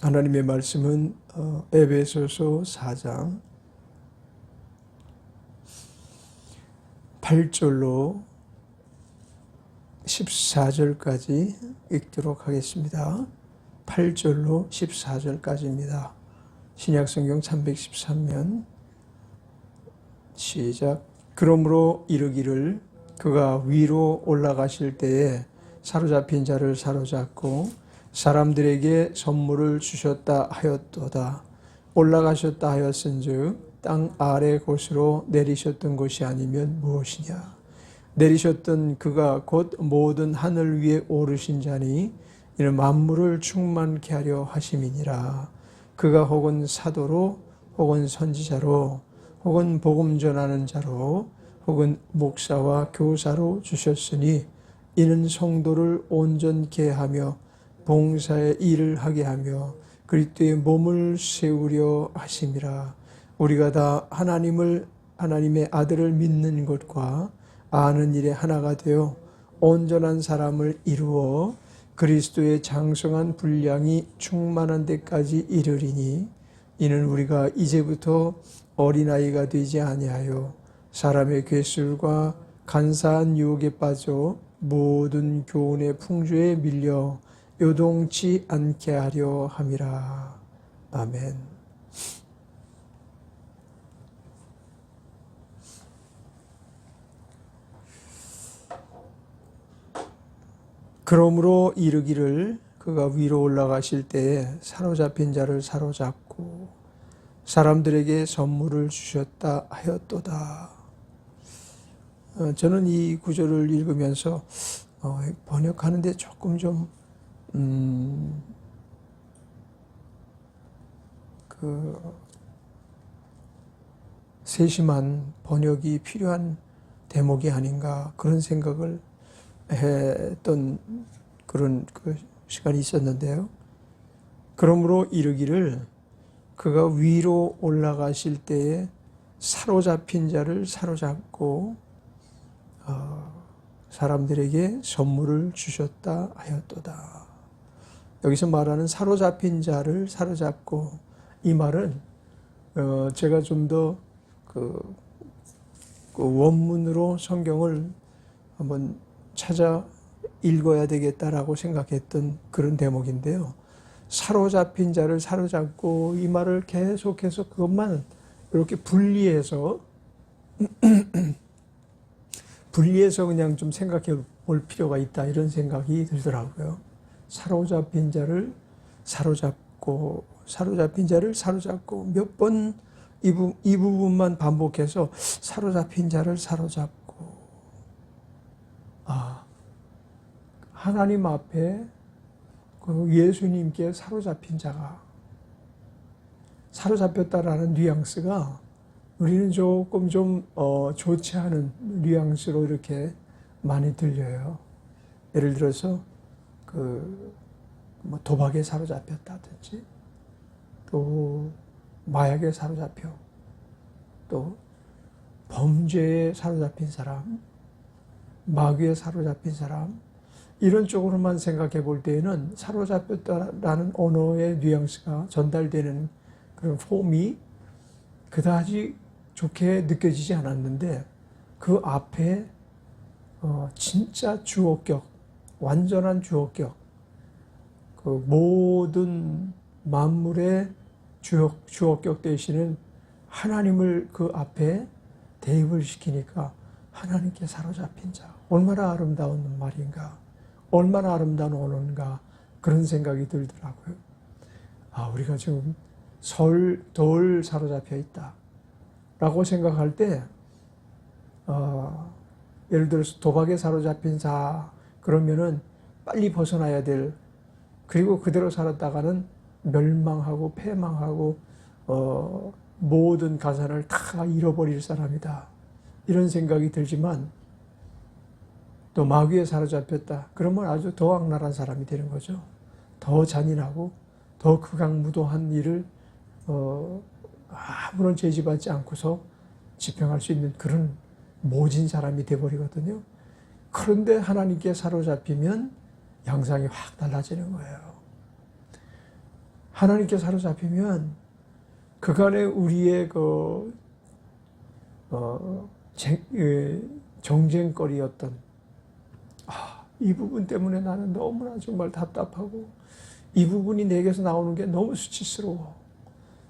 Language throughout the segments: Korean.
하나님의 말씀은 에베소서 4장 8절로 14절까지 읽도록 하겠습니다. 8절로 14절까지입니다. 신약성경 313면 시작. 그러므로 이르기를 그가 위로 올라가실 때에 사로잡힌 자를 사로잡고 사람들에게 선물을 주셨다 하였도다. 올라가셨다 하였은즉 땅 아래 곳으로 내리셨던 것이 아니면 무엇이냐. 내리셨던 그가 곧 모든 하늘 위에 오르신 자니 이는 만물을 충만케 하려 하심이니라. 그가 혹은 사도로 혹은 선지자로 혹은 복음 전하는 자로 혹은 목사와 교사로 주셨으니 이는 성도를 온전케 하며 봉사의 일을 하게 하며 그리스도의 몸을 세우려 하심이라. 우리가 다 하나님의 아들을 믿는 것과 아는 일에 하나가 되어 온전한 사람을 이루어 그리스도의 장성한 분량이 충만한 데까지 이르리니 이는 우리가 이제부터 어린아이가 되지 아니하여 사람의 궤술과 간사한 유혹에 빠져 모든 교훈의 풍조에 밀려 요동치 않게 하려 함이라. 아멘. 그러므로 이르기를 그가 위로 올라가실 때에 사로잡힌 자를 사로잡고 사람들에게 선물을 주셨다 하였도다. 저는 이 구절을 읽으면서 번역하는데 조금 좀 세심한 번역이 필요한 대목이 아닌가 그런 생각을 했던 그런 시간이 있었는데요. 그러므로 이르기를 그가 위로 올라가실 때에 사로잡힌 자를 사로잡고 사람들에게 선물을 주셨다 하였도다. 여기서 말하는 사로잡힌 자를 사로잡고, 이 말은 제가 좀 더 그 원문으로 성경을 한번 찾아 읽어야 되겠다라고 생각했던 그런 대목인데요. 사로잡힌 자를 사로잡고, 이 말을 계속해서 그것만 이렇게 분리해서 그냥 좀 생각해 볼 필요가 있다, 이런 생각이 들더라고요. 사로잡힌 자를 사로잡고, 사로잡힌 자를 사로잡고, 몇 번 이 부분만 반복해서 사로잡힌 자를 사로잡고, 하나님 앞에 그 예수님께 사로잡힌 자가, 사로잡혔다라는 뉘앙스가 우리는 조금 좀 좋지 않은 뉘앙스로 이렇게 많이 들려요. 예를 들어서 뭐 도박에 사로잡혔다든지, 또 마약에 사로잡혀, 또 범죄에 사로잡힌 사람, 마귀에 사로잡힌 사람, 이런 쪽으로만 생각해 볼 때에는 사로잡혔다라는 언어의 뉘앙스가 전달되는 그런 폼이 그다지 좋게 느껴지지 않았는데, 그 앞에 진짜 주어격, 완전한 주어격, 그 모든 만물의 주어격 되시는 하나님을 그 앞에 대입을 시키니까 하나님께 사로잡힌 자, 얼마나 아름다운 말인가, 얼마나 아름다운 언어인가, 그런 생각이 들더라고요. 우리가 지금 덜 사로잡혀 있다 라고 생각할 때, 예를 들어서 도박에 사로잡힌 자, 그러면은 빨리 벗어나야 될, 그리고 그대로 살았다가는 멸망하고 패망하고 모든 가산을 다 잃어버릴 사람이다, 이런 생각이 들지만, 또 마귀에 사로잡혔다 그러면 아주 더 악랄한 사람이 되는 거죠. 더 잔인하고 더 극악무도한 일을 아무런 죄지받지 않고서 집행할 수 있는 그런 모진 사람이 되어버리거든요. 그런데 하나님께 사로잡히면 양상이 확 달라지는 거예요. 하나님께 사로잡히면 그간의 우리의 정쟁거리였던 이 부분 때문에 나는 너무나 정말 답답하고 이 부분이 내게서 나오는 게 너무 수치스러워.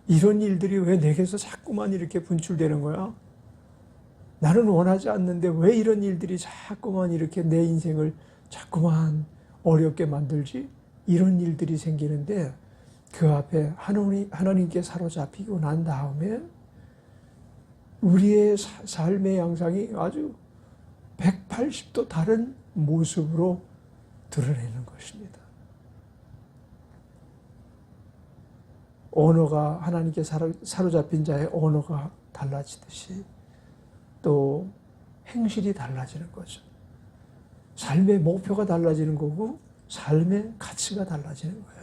이런 일들이 왜 내게서 자꾸만 이렇게 분출되는 거야? 나는 원하지 않는데 왜 이런 일들이 자꾸만 이렇게 내 인생을 자꾸만 어렵게 만들지? 이런 일들이 생기는데 그 앞에 하나님께 사로잡히고 난 다음에 우리의 삶의 양상이 아주 180도 다른 모습으로 드러내는 것입니다. 언어가 하나님께 사로잡힌 자의 언어가 달라지듯이 또 행실이 달라지는 거죠. 삶의 목표가 달라지는 거고 삶의 가치가 달라지는 거예요.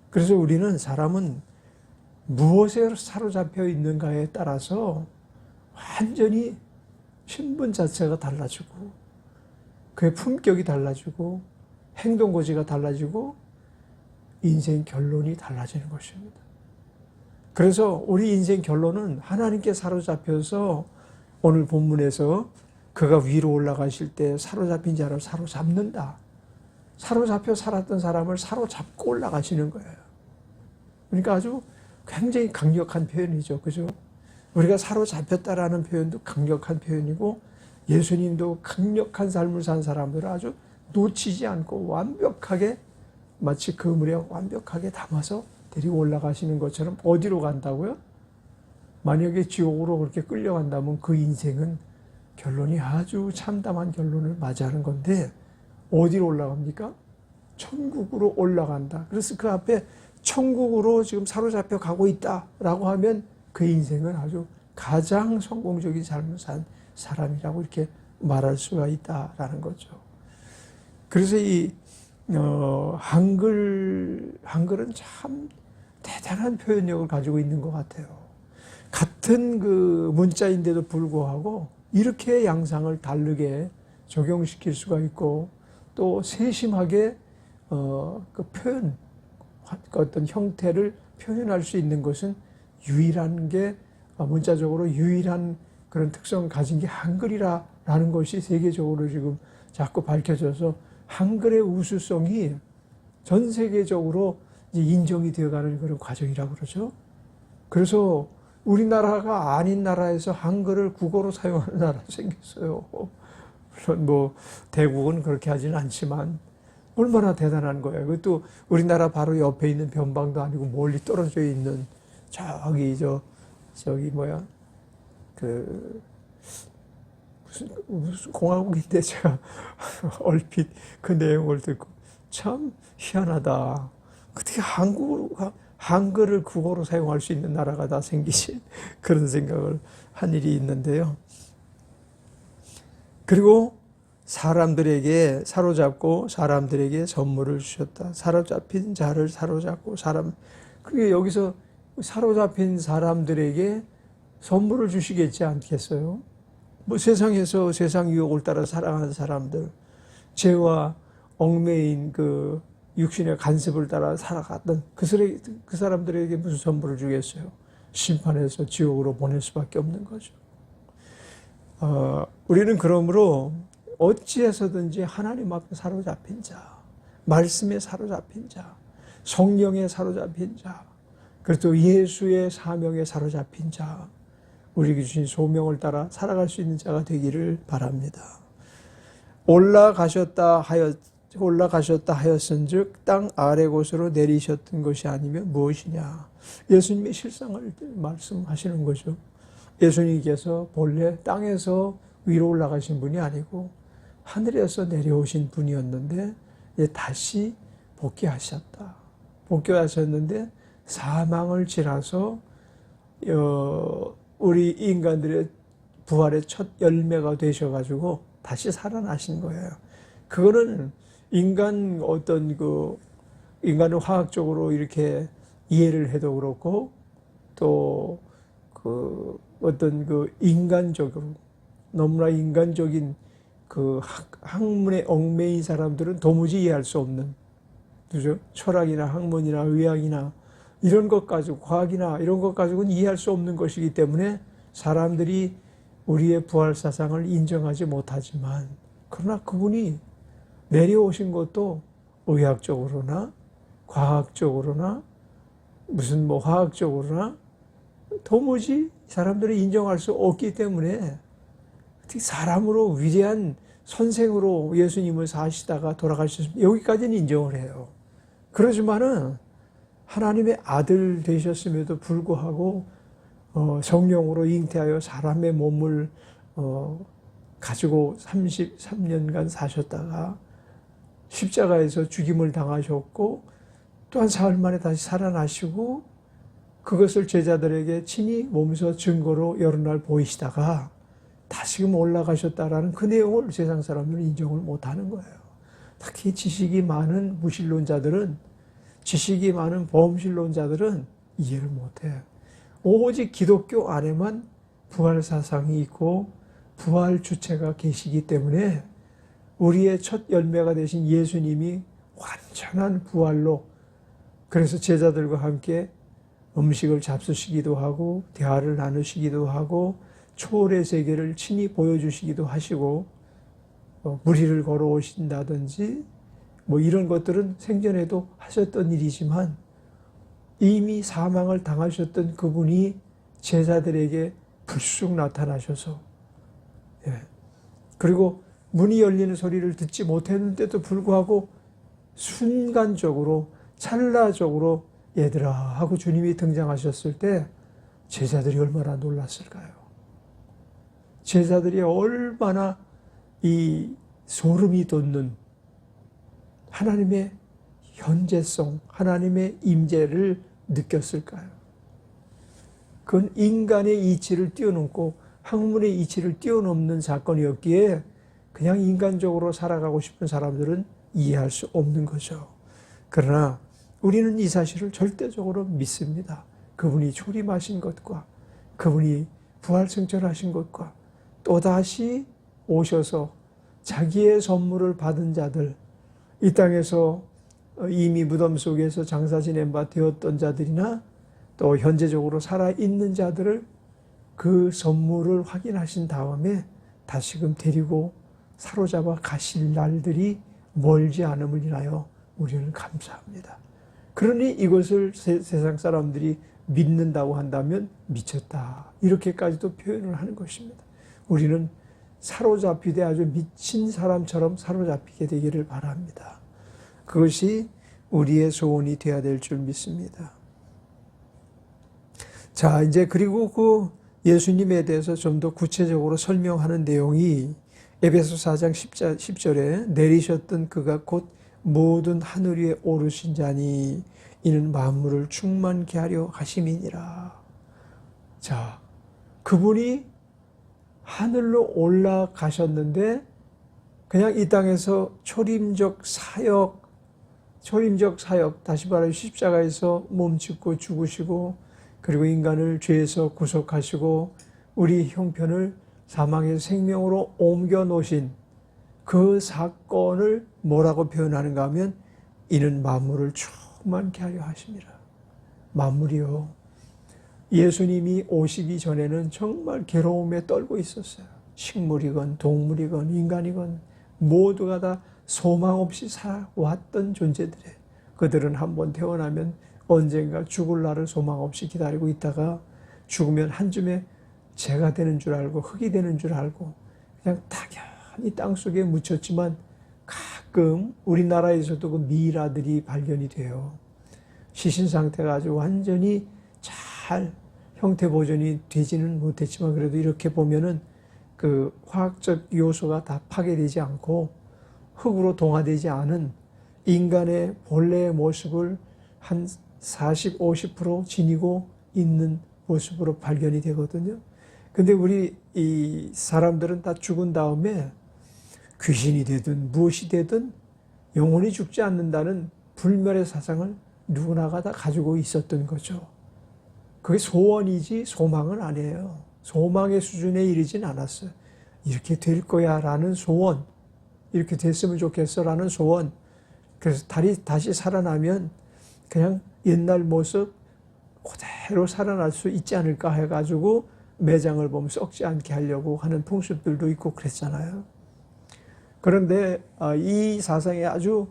그래서 우리는 사람은 무엇에 사로잡혀 있는가에 따라서 완전히 신분 자체가 달라지고 그의 품격이 달라지고 행동거지가 달라지고 인생 결론이 달라지는 것입니다. 그래서 우리 인생 결론은 하나님께 사로잡혀서 오늘 본문에서 그가 위로 올라가실 때 사로잡힌 자를 사로잡는다. 사로잡혀 살았던 사람을 사로잡고 올라가시는 거예요. 그러니까 아주 굉장히 강력한 표현이죠. 그죠? 우리가 사로잡혔다라는 표현도 강력한 표현이고 예수님도 강력한 삶을 산 사람들을 아주 놓치지 않고 완벽하게 마치 그물에 완벽하게 담아서 데리고 올라가시는 것처럼 어디로 간다고요? 만약에 지옥으로 그렇게 끌려간다면 그 인생은 결론이 아주 참담한 결론을 맞이하는 건데 어디로 올라갑니까? 천국으로 올라간다. 그래서 그 앞에 천국으로 지금 사로잡혀 가고 있다라고 하면 그 인생은 아주 가장 성공적인 삶을 산 사람이라고 이렇게 말할 수가 있다라는 거죠. 그래서 이 한글은 참 대단한 표현력을 가지고 있는 것 같아요. 같은 그 문자인데도 불구하고 이렇게 양상을 다르게 적용시킬 수가 있고 또 세심하게 그 표현, 어떤 형태를 표현할 수 있는 것은 유일한 게 문자적으로 유일한 그런 특성을 가진 게 한글이라는 것이 세계적으로 지금 자꾸 밝혀져서 한글의 우수성이 전 세계적으로 이제 인정이 되어가는 그런 과정이라고 그러죠. 그래서 우리나라가 아닌 나라에서 한글을 국어로 사용하는 나라가 생겼어요. 물론 뭐 대국은 그렇게 하지는 않지만 얼마나 대단한 거예요. 그것도 우리나라 바로 옆에 있는 변방도 아니고 멀리 떨어져 있는 저기 무슨 공화국인데 제가 얼핏 그 내용을 듣고 참 희한하다. 어떻게 한글을 국어로 사용할 수 있는 나라가 다 생기지? 그런 생각을 한 일이 있는데요. 그리고 사람들에게 사로잡고 사람들에게 선물을 주셨다. 사로잡힌 자를 사로잡고 그게 여기서 사로잡힌 사람들에게 선물을 주시겠지 않겠어요? 뭐 세상에서 세상 유혹을 따라 살아가는 사람들, 죄와 얽매인 그 육신의 간섭을 따라 살아갔던 그 사람들에게 무슨 선물을 주겠어요? 심판해서 지옥으로 보낼 수밖에 없는 거죠. 우리는 그러므로 어찌해서든지 하나님 앞에 사로잡힌 자, 말씀에 사로잡힌 자, 성령에 사로잡힌 자, 그리고 예수의 사명에 사로잡힌 자, 우리에게 주신 소명을 따라 살아갈 수 있는 자가 되기를 바랍니다. 올라가셨다 하였은즉 땅 아래 곳으로 내리셨던 것이 아니면 무엇이냐. 예수님의 실상을 말씀하시는 거죠. 예수님께서 본래 땅에서 위로 올라가신 분이 아니고 하늘에서 내려오신 분이었는데 이제 다시 복귀하셨다. 복귀하셨는데 사망을 지나서 우리 인간들의 부활의 첫 열매가 되셔가지고 다시 살아나신 거예요. 그거는 인간을 화학적으로 이렇게 이해를 해도 그렇고 또 인간적으로 너무나 인간적인 그 학문에 얽매인 사람들은 도무지 이해할 수 없는, 그죠? 철학이나 학문이나 의학이나 이런 것 가지고, 과학이나 이런 것 가지고는 이해할 수 없는 것이기 때문에 사람들이 우리의 부활 사상을 인정하지 못하지만, 그러나 그분이 내려오신 것도 의학적으로나 과학적으로나 무슨 뭐 화학적으로나 도무지 사람들이 인정할 수 없기 때문에 어떻게 사람으로 위대한 선생으로 예수님을 사시다가 돌아가셨으면 여기까지는 인정을 해요. 그러지만은 하나님의 아들 되셨음에도 불구하고 성령으로 잉태하여 사람의 몸을 가지고 33년간 사셨다가 십자가에서 죽임을 당하셨고 또한 사흘 만에 다시 살아나시고 그것을 제자들에게 친히 몸소 증거로 여러 날 보이시다가 다시금 올라가셨다라는 그 내용을 세상 사람들은 인정을 못하는 거예요. 특히 지식이 많은 무신론자들은, 지식이 많은 범신론자들은 이해를 못해요. 오직 기독교 안에만 부활 사상이 있고 부활 주체가 계시기 때문에 우리의 첫 열매가 되신 예수님이 완전한 부활로, 그래서 제자들과 함께 음식을 잡수시기도 하고 대화를 나누시기도 하고 초월의 세계를 친히 보여주시기도 하시고 무리를 걸어오신다든지 뭐 이런 것들은 생전에도 하셨던 일이지만 이미 사망을 당하셨던 그분이 제자들에게 불쑥 나타나셔서, 그리고 문이 열리는 소리를 듣지 못했는데도 불구하고 순간적으로 찰나적으로 얘들아 하고 주님이 등장하셨을 때 제자들이 얼마나 놀랐을까요? 제자들이 얼마나 이 소름이 돋는 하나님의 현재성, 하나님의 임재를 느꼈을까요? 그건 인간의 이치를 뛰어넘고 학문의 이치를 뛰어넘는 사건이었기에 그냥 인간적으로 살아가고 싶은 사람들은 이해할 수 없는 거죠. 그러나 우리는 이 사실을 절대적으로 믿습니다. 그분이 초림하신 것과 그분이 부활승천하신 것과 또다시 오셔서 자기의 선물을 받은 자들, 이 땅에서 이미 무덤 속에서 장사 지낸 바 되었던 자들이나 또 현재적으로 살아있는 자들을 그 선물을 확인하신 다음에 다시금 데리고 사로잡아 가실 날들이 멀지 않음을 인하여 우리는 감사합니다. 그러니 이것을 세상 사람들이 믿는다고 한다면 미쳤다, 이렇게까지도 표현을 하는 것입니다. 우리는 사로잡히되 아주 미친 사람처럼 사로잡히게 되기를 바랍니다. 그것이 우리의 소원이 되어야 될 줄 믿습니다. 자, 이제 그리고 그 예수님에 대해서 좀 더 구체적으로 설명하는 내용이 에베소 4장 10절에 내리셨던 그가 곧 모든 하늘 위에 오르신 자니 이는 만물을 충만케 하려 하심이니라. 자, 그분이 하늘로 올라가셨는데 그냥 이 땅에서 초림적 사역, 다시 말하면 십자가에서 몸짓고 죽으시고 그리고 인간을 죄에서 구속하시고 우리 형편을 사망에서 생명으로 옮겨 놓으신 그 사건을 뭐라고 표현하는가 하면 이는 만물을 충만케 하려 하심이라. 만물이요, 예수님이 오시기 전에는 정말 괴로움에 떨고 있었어요. 식물이건 동물이건 인간이건 모두가 다 소망 없이 살아왔던 존재들이에요. 그들은 한번 태어나면 언젠가 죽을 날을 소망 없이 기다리고 있다가 죽으면 한 줌의 재가 되는 줄 알고 흙이 되는 줄 알고 그냥 당연히 땅속에 묻혔지만 가끔 우리나라에서도 그 미라들이 발견이 돼요. 시신 상태가 아주 완전히 잘 형태 보존이 되지는 못했지만 그래도 이렇게 보면은 그 화학적 요소가 다 파괴되지 않고 흙으로 동화되지 않은 인간의 본래의 모습을 한 40, 50% 지니고 있는 모습으로 발견이 되거든요. 근데 우리 이 사람들은 다 죽은 다음에 귀신이 되든 무엇이 되든 영원히 죽지 않는다는 불멸의 사상을 누구나가 다 가지고 있었던 거죠. 그게 소원이지 소망은 아니에요. 소망의 수준에 이르진 않았어요. 이렇게 될 거야 라는 소원, 이렇게 됐으면 좋겠어 라는 소원. 그래서 다시 살아나면 그냥 옛날 모습, 그대로 살아날 수 있지 않을까 해가지고 매장을 보면 썩지 않게 하려고 하는 풍습들도 있고 그랬잖아요. 그런데 이 사상이 아주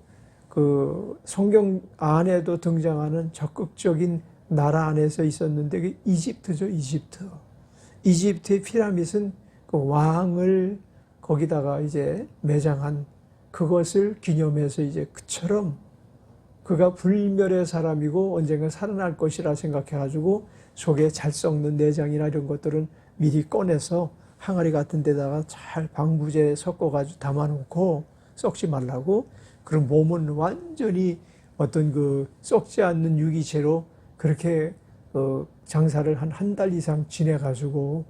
그 성경 안에도 등장하는 적극적인 나라 안에서 있었는데 그 이집트죠, 이집트. 이집트의 피라밋은 그 왕을 거기다가 이제 매장한 그것을 기념해서 이제 그처럼 그가 불멸의 사람이고 언젠가 살아날 것이라 생각해가지고 속에 잘 썩는 내장이나 이런 것들은 미리 꺼내서 항아리 같은 데다가 잘 방부제 섞어가지고 담아놓고 썩지 말라고. 그럼 몸은 완전히 어떤 그 썩지 않는 유기체로 그렇게 장사를 한 달 이상 지내가지고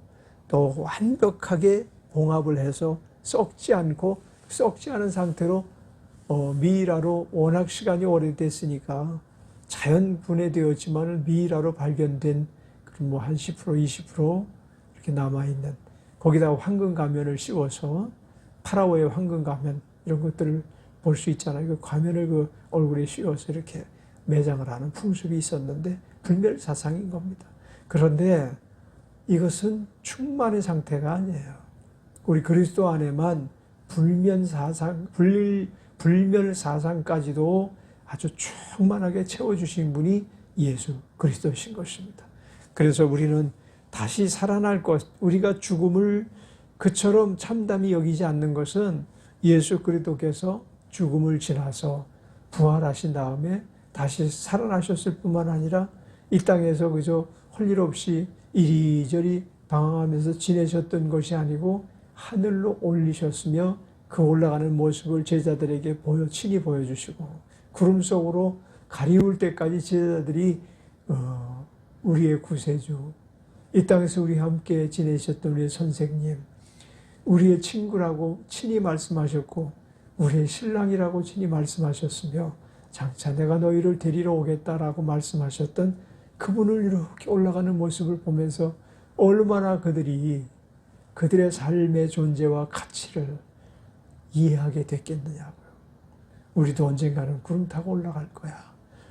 또 완벽하게 봉합을 해서 썩지 않고 썩지 않은 상태로 미이라로 워낙 시간이 오래됐으니까 자연 분해되었지만 미이라로 발견된 뭐 한 10% 20% 이렇게 남아있는 거기다가 황금 가면을 씌워서 파라오의 황금 가면 이런 것들을 볼 수 있잖아요. 그 가면을 그 얼굴에 씌워서 이렇게 매장을 하는 풍습이 있었는데 불멸 사상인 겁니다. 그런데 이것은 충만의 상태가 아니에요. 우리 그리스도 안에만 불멸 사상까지도 아주 충만하게 채워주신 분이 예수 그리스도이신 것입니다. 그래서 우리는 다시 살아날 것, 우리가 죽음을 그처럼 참담히 여기지 않는 것은 예수 그리스도께서 죽음을 지나서 부활하신 다음에 다시 살아나셨을 뿐만 아니라 이 땅에서 그저 할 일 없이 이리저리 방황하면서 지내셨던 것이 아니고 하늘로 올리셨으며 그 올라가는 모습을 제자들에게 친히 보여주시고 구름 속으로 가리울 때까지 제자들이 우리의 구세주, 이 땅에서 우리와 함께 지내셨던 우리의 선생님, 우리의 친구라고 친히 말씀하셨고 우리의 신랑이라고 친히 말씀하셨으며 장차 내가 너희를 데리러 오겠다라고 말씀하셨던 그분을 이렇게 올라가는 모습을 보면서 얼마나 그들이 그들의 삶의 존재와 가치를 이해하게 됐겠느냐고요. 우리도 언젠가는 구름 타고 올라갈 거야.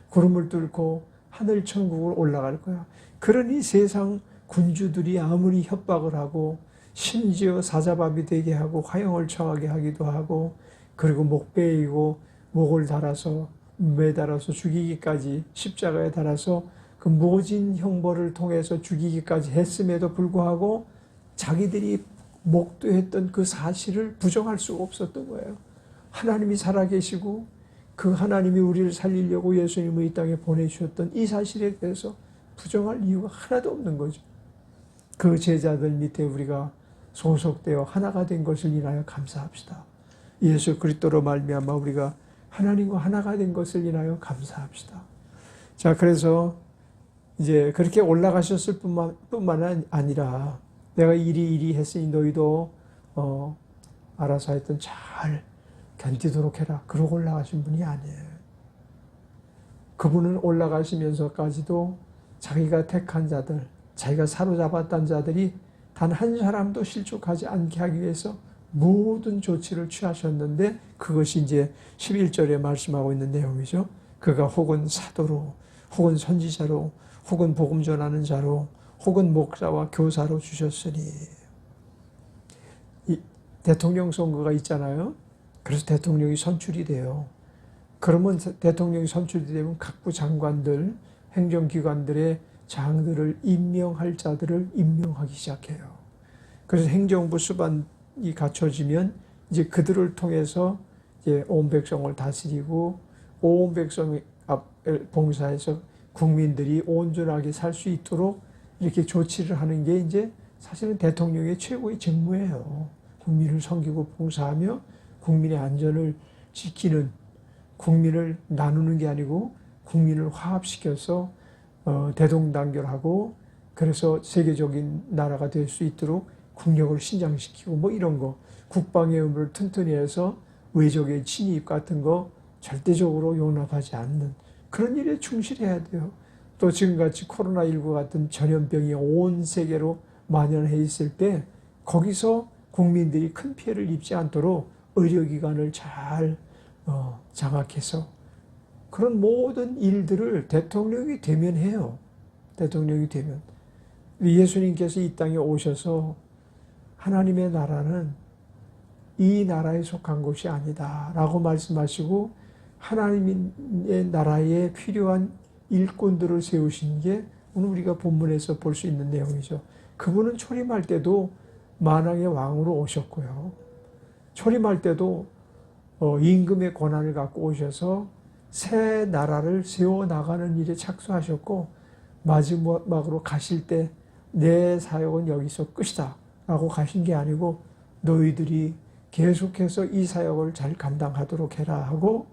구름을 뚫고 하늘 천국을 올라갈 거야. 그러니 세상 군주들이 아무리 협박을 하고 심지어 사자밥이 되게 하고 화형을 청하게 하기도 하고 그리고 목 베이고 목을 달아서 매달아서 죽이기까지 십자가에 달아서 그 모진 형벌을 통해서 죽이기까지 했음에도 불구하고 자기들이 목도했던 그 사실을 부정할 수가 없었던 거예요. 하나님이 살아계시고 그 하나님이 우리를 살리려고 예수님을 이 땅에 보내주셨던 이 사실에 대해서 부정할 이유가 하나도 없는 거죠. 그 제자들 밑에 우리가 소속되어 하나가 된 것을 인하여 감사합시다. 예수 그리스도로 말미암아 우리가 하나님과 하나가 된 것을 인하여 감사합시다. 자, 그래서 이제 그렇게 올라가셨을 뿐만 아니라 내가 이리 했으니 너희도 알아서 하여튼 잘 견디도록 해라. 그러고 올라가신 분이 아니에요. 그분은 올라가시면서까지도 자기가 택한 자들, 자기가 사로잡았던 자들이 단 한 사람도 실족하지 않게 하기 위해서 모든 조치를 취하셨는데 그것이 이제 11절에 말씀하고 있는 내용이죠. 그가 혹은 사도로, 혹은 선지자로, 혹은 복음 전하는 자로, 혹은 목사와 교사로 주셨으니. 이 대통령 선거가 있잖아요. 그래서 대통령이 선출이 돼요. 그러면 대통령이 선출이 되면 각부 장관들, 행정기관들의 장들을 임명할 자들을 임명하기 시작해요. 그래서 행정부 수반이 갖춰지면 이제 그들을 통해서 이제 온 백성을 다스리고 온 백성 앞에 봉사해서 국민들이 온전하게 살 수 있도록 이렇게 조치를 하는 게 이제 사실은 대통령의 최고의 직무예요. 국민을 섬기고 봉사하며 국민의 안전을 지키는, 국민을 나누는 게 아니고 국민을 화합시켜서 대동단결하고 그래서 세계적인 나라가 될 수 있도록 국력을 신장시키고 뭐 이런 거, 국방의 의무를 튼튼히 해서 외적의 침입 같은 거 절대적으로 용납하지 않는 그런 일에 충실해야 돼요. 또 지금같이 코로나19 같은 전염병이 온 세계로 만연해 있을 때 거기서 국민들이 큰 피해를 입지 않도록 의료기관을 잘 장악해서 그런 모든 일들을 대통령이 대면해요. 대통령이 되면. 예수님께서 이 땅에 오셔서 하나님의 나라는 이 나라에 속한 것이 아니다 라고 말씀하시고 하나님의 나라에 필요한 일꾼들을 세우신 게 오늘 우리가 본문에서 볼 수 있는 내용이죠. 그분은 초림할 때도 만왕의 왕으로 오셨고요. 초림할 때도 임금의 권한을 갖고 오셔서 새 나라를 세워나가는 일에 착수하셨고 마지막으로 가실 때 내 사역은 여기서 끝이다 라고 가신 게 아니고 너희들이 계속해서 이 사역을 잘 감당하도록 해라 하고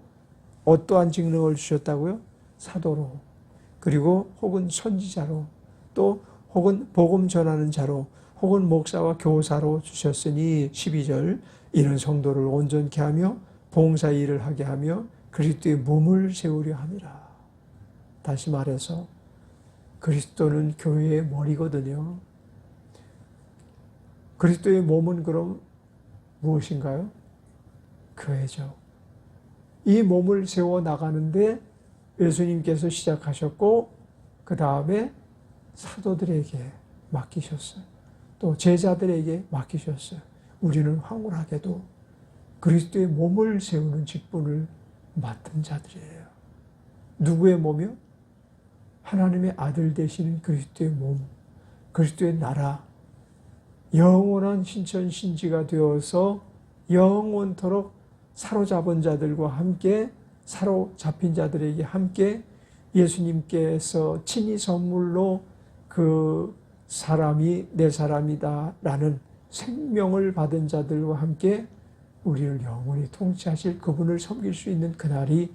어떠한 직능을 주셨다고요? 사도로, 그리고 혹은 선지자로, 또 혹은 복음 전하는 자로, 혹은 목사와 교사로 주셨으니 12절 이는 성도를 온전케 하며 봉사 일을 하게 하며 그리스도의 몸을 세우려 함이라. 다시 말해서 그리스도는 교회의 머리거든요. 그리스도의 몸은 그럼 무엇인가요? 교회죠. 이 몸을 세워나가는데 예수님께서 시작하셨고 그 다음에 사도들에게 맡기셨어요. 또 제자들에게 맡기셨어요. 우리는 황홀하게도 그리스도의 몸을 세우는 직분을 맡은 자들이에요. 누구의 몸이요? 하나님의 아들 되시는 그리스도의 몸, 그리스도의 나라, 영원한 신천신지가 되어서 영원토록 사로잡은 자들과 함께 사로잡힌 자들에게 함께 예수님께서 친히 선물로 그 사람이 내 사람이다 라는 생명을 받은 자들과 함께 우리를 영원히 통치하실 그분을 섬길 수 있는 그날이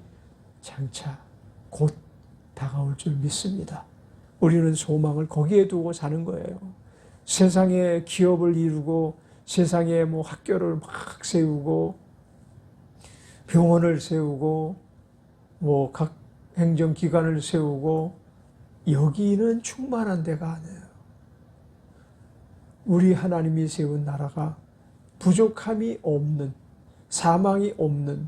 장차 곧 다가올 줄 믿습니다. 우리는 소망을 거기에 두고 사는 거예요. 세상에 기업을 이루고 세상에 뭐 학교를 막 세우고 병원을 세우고 뭐 각 행정기관을 세우고 여기는 충만한 데가 아니에요. 우리 하나님이 세운 나라가 부족함이 없는, 사망이 없는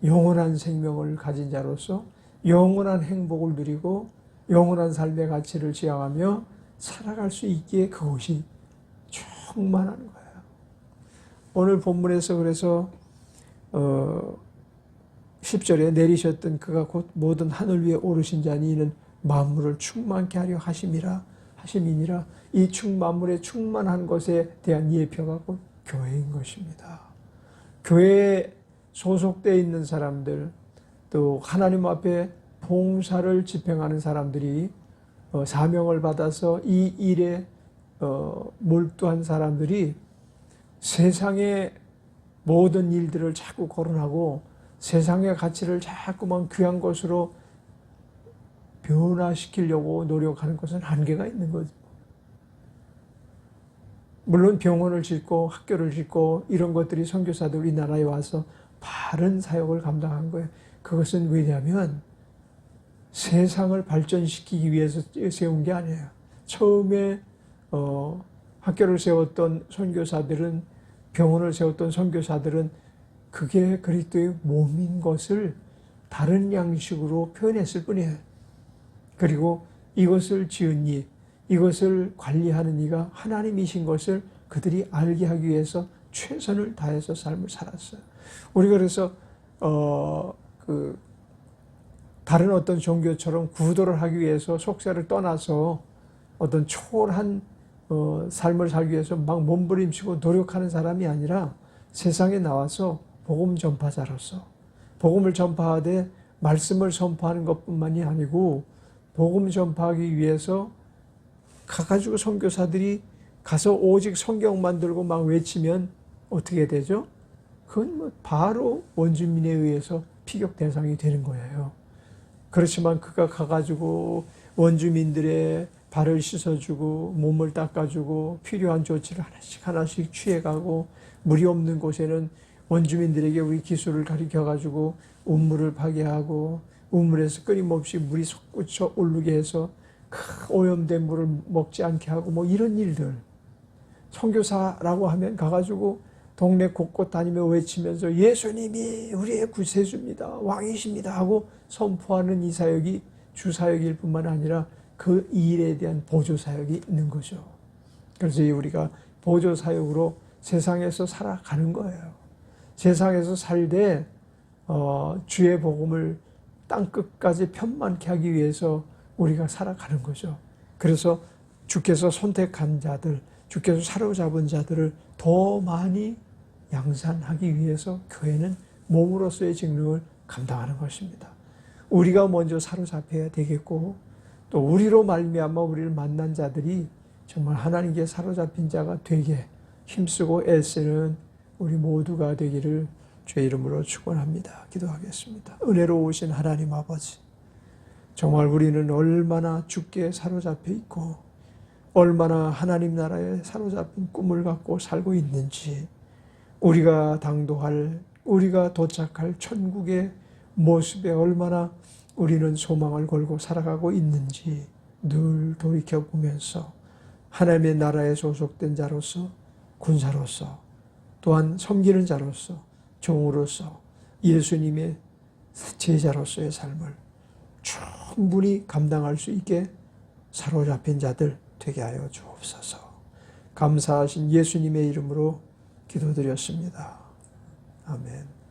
영원한 생명을 가진 자로서 영원한 행복을 누리고 영원한 삶의 가치를 지향하며 살아갈 수 있기에 그것이 충만한 거예요. 오늘 본문에서 그래서 10절에 내리셨던 그가 곧 모든 하늘 위에 오르신 자니 이는 만물을 충만케 하려 하심이니라. 이 만물의 충만한 것에 대한 예표가 곧 교회인 것입니다. 교회에 소속되어 있는 사람들, 또 하나님 앞에 봉사를 집행하는 사람들이 사명을 받아서 이 일에 몰두한 사람들이 세상의 모든 일들을 자꾸 거론하고 세상의 가치를 자꾸만 귀한 것으로 변화시키려고 노력하는 것은 한계가 있는 거죠. 물론 병원을 짓고 학교를 짓고 이런 것들이 선교사들 우리나라에 와서 바른 사역을 감당한 거예요. 그것은 왜냐하면 세상을 발전시키기 위해서 세운 게 아니에요. 처음에 학교를 세웠던 선교사들은, 병원을 세웠던 선교사들은 그게 그리스도의 몸인 것을 다른 양식으로 표현했을 뿐이에요. 그리고 이것을 지은 이, 이것을 관리하는 이가 하나님이신 것을 그들이 알게 하기 위해서 최선을 다해서 삶을 살았어요. 우리가 그래서 다른 어떤 종교처럼 구도를 하기 위해서 속세를 떠나서 어떤 초월한 삶을 살기 위해서 막 몸부림치고 노력하는 사람이 아니라 세상에 나와서 복음 전파자로서 복음을 전파하되 말씀을 선포하는 것뿐만이 아니고 복음 전파하기 위해서 가가지고 선교사들이 가서 오직 성경만 들고 막 외치면 어떻게 되죠? 그건 뭐 바로 원주민에 의해서 피격 대상이 되는 거예요. 그렇지만 그가 가가지고 원주민들의 발을 씻어주고 몸을 닦아주고 필요한 조치를 하나씩 취해가고 물이 없는 곳에는 원주민들에게 우리 기술을 가르쳐가지고 우물을 파게 하고 우물에서 끊임없이 물이 솟구쳐 오르게 해서 오염된 물을 먹지 않게 하고 뭐 이런 일들. 선교사라고 하면 가가지고 동네 곳곳 다니며 외치면서 예수님이 우리의 구세주입니다, 왕이십니다 하고 선포하는 이 사역이 주 사역일 뿐만 아니라 그 일에 대한 보조사역이 있는 거죠. 그래서 우리가 보조사역으로 세상에서 살아가는 거예요. 세상에서 살되 주의 복음을 땅끝까지 편만케 하기 위해서 우리가 살아가는 거죠. 그래서 주께서 선택한 자들, 주께서 사로잡은 자들을 더 많이 양산하기 위해서 교회는 몸으로서의 직능을 감당하는 것입니다. 우리가 먼저 사로잡혀야 되겠고, 또 우리로 말미암아 우리를 만난 자들이 정말 하나님께 사로잡힌 자가 되게 힘쓰고 애쓰는 우리 모두가 되기를 주의 이름으로 축원합니다. 기도하겠습니다. 은혜로우신 하나님 아버지, 정말 우리는 얼마나 주께 사로잡혀 있고 얼마나 하나님 나라에 사로잡힌 꿈을 갖고 살고 있는지, 우리가 당도할, 우리가 도착할 천국의 모습에 얼마나 우리는 소망을 걸고 살아가고 있는지 늘 돌이켜보면서 하나님의 나라에 소속된 자로서, 군사로서, 또한 섬기는 자로서, 종으로서, 예수님의 제자로서의 삶을 충분히 감당할 수 있게 사로잡힌 자들 되게 하여 주옵소서. 감사하신 예수님의 이름으로 기도드렸습니다. 아멘.